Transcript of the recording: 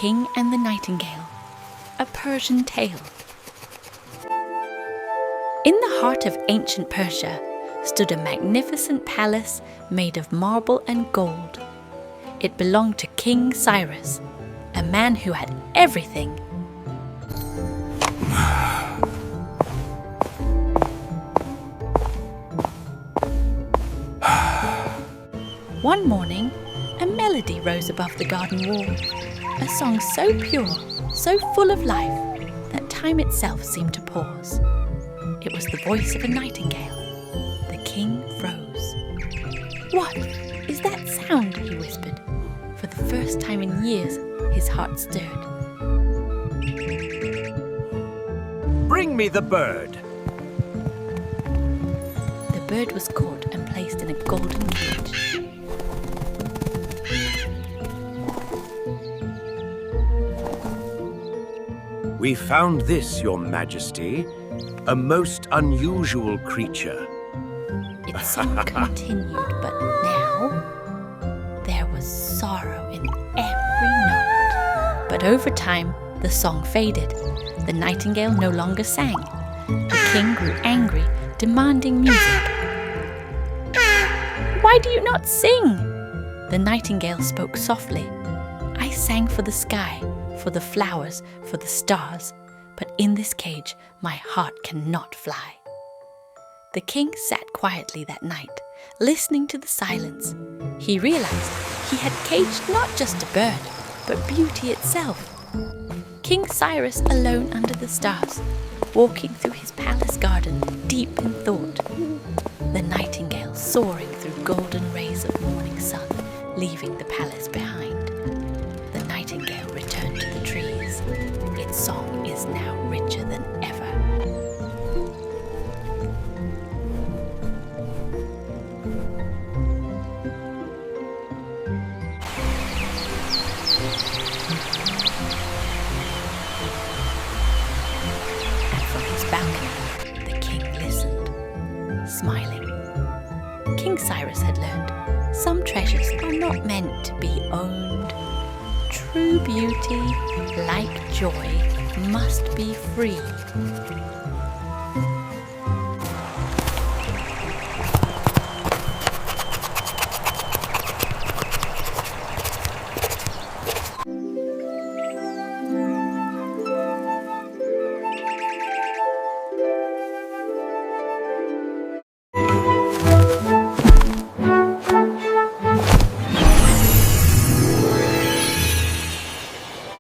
King and the Nightingale, a Persian tale. In the heart of ancient Persia stood a magnificent palace made of marble and gold. It belonged to King Cyrus, a man who had everything. One morning, a melody rose above the garden wall, a song so pure, so full of life, that time itself seemed to pause. It was the voice of a nightingale. The king froze. "What is that sound?" he whispered. For the first time in years, his heart stirred. Bring me the bird. The bird was caught and placed in a golden cage. We found this, Your Majesty, a most unusual creature. Its song continued, but now there was sorrow in every note. But over time, the song faded. The nightingale no longer sang. The king grew angry, demanding music. "Why do you not sing?" The nightingale spoke softly. "I sang for the sky, for the flowers, for the stars, but in this cage my heart cannot fly." The king sat quietly that night, listening to the silence. He realized he had caged not just a bird, but beauty itself. King Cyrus alone under the stars, walking through his palace garden, deep in thought. The nightingale soaring through golden rays of morning sun, leaving the palace behind. The nightingale returned to the trees. Its song is now richer than ever. And from his balcony, the king listened, smiling. King Cyrus had learned some treasures are not meant to be owned. True beauty, like joy, must be free.